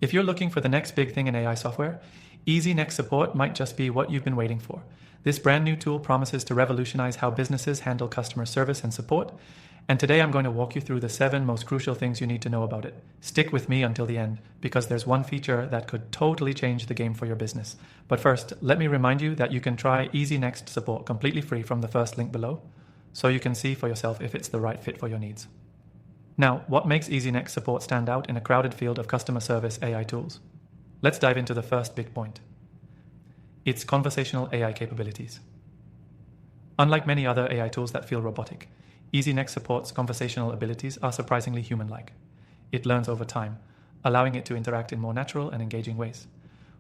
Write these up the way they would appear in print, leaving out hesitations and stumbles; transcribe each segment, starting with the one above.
If you're looking for the next big thing in AI software, EasyNext support might just be what you've been waiting for. This brand new tool promises to revolutionize how businesses handle customer service and support. And today I'm going to walk you through the 7 most crucial things you need to know about it. Stick with me until the end, because there's one feature that could totally change the game for your business. But first, let me remind you that you can try EasyNext support completely free from the first link below, so you can see for yourself if it's the right fit for your needs. Now, what makes EasyNext support stand out in a crowded field of customer service AI tools? Let's dive into the first big point. Its conversational AI capabilities. Unlike many other AI tools that feel robotic, EasyNext support's conversational abilities are surprisingly human-like. It learns over time, allowing it to interact in more natural and engaging ways.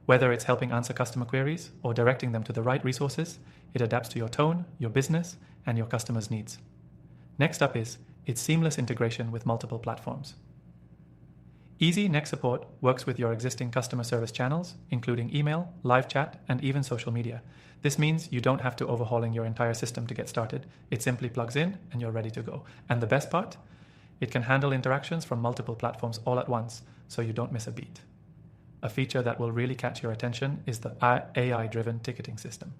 Whether it's helping answer customer queries or directing them to the right resources, it adapts to your tone, your business, and your customers' needs. Next up is its seamless integration with multiple platforms. EasyNext support works with your existing customer service channels, including email, live chat, and even social media. This means you don't have to overhauling your entire system to get started. It simply plugs in and you're ready to go. And the best part? It can handle interactions from multiple platforms all at once, so you don't miss a beat. A feature that will really catch your attention is the AI-driven ticketing system.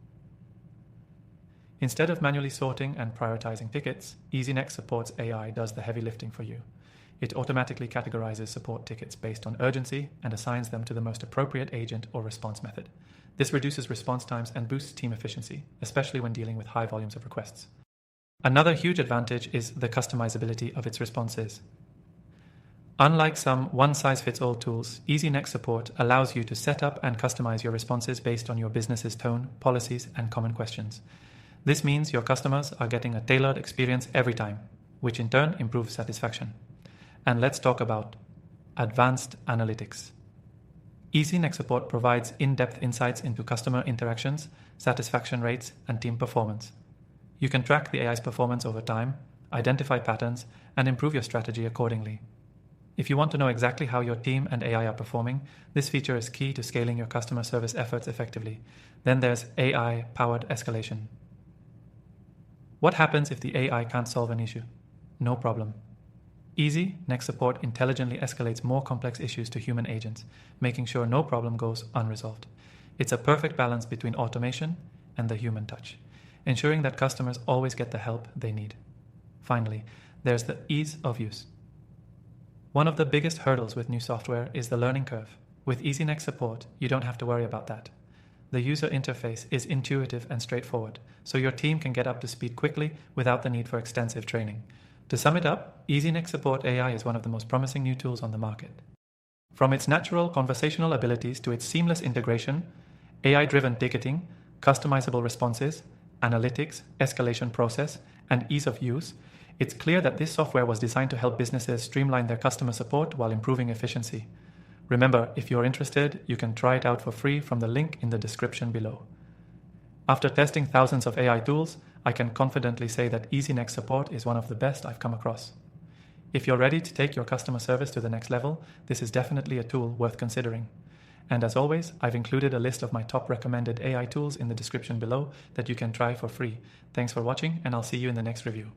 Instead of manually sorting and prioritizing tickets, EasyNext support's AI does the heavy lifting for you. It automatically categorizes support tickets based on urgency and assigns them to the most appropriate agent or response method. This reduces response times and boosts team efficiency, especially when dealing with high volumes of requests. Another huge advantage is the customizability of its responses. Unlike some one-size-fits-all tools, EasyNext support allows you to set up and customize your responses based on your business's tone, policies, and common questions. This means your customers are getting a tailored experience every time, which in turn improves satisfaction. And let's talk about advanced analytics. EasyNext support provides in-depth insights into customer interactions, satisfaction rates, and team performance. You can track the AI's performance over time, identify patterns, and improve your strategy accordingly. If you want to know exactly how your team and AI are performing, this feature is key to scaling your customer service efforts effectively. Then there's AI-powered escalation. What happens if the AI can't solve an issue? No problem. EasyNext support intelligently escalates more complex issues to human agents, making sure no problem goes unresolved. It's a perfect balance between automation and the human touch, ensuring that customers always get the help they need. Finally, there's the ease of use. One of the biggest hurdles with new software is the learning curve. With EasyNext support, you don't have to worry about that. The user interface is intuitive and straightforward, so your team can get up to speed quickly without the need for extensive training. To sum it up, EasyNext Support AI is one of the most promising new tools on the market. From its natural conversational abilities to its seamless integration, AI-driven ticketing, customizable responses, analytics, escalation process, and ease of use, it's clear that this software was designed to help businesses streamline their customer support while improving efficiency. Remember, if you're interested, you can try it out for free from the link in the description below. After testing thousands of AI tools, I can confidently say that EasyNext support is one of the best I've come across. If you're ready to take your customer service to the next level, this is definitely a tool worth considering. And as always, I've included a list of my top recommended AI tools in the description below that you can try for free. Thanks for watching, and I'll see you in the next review.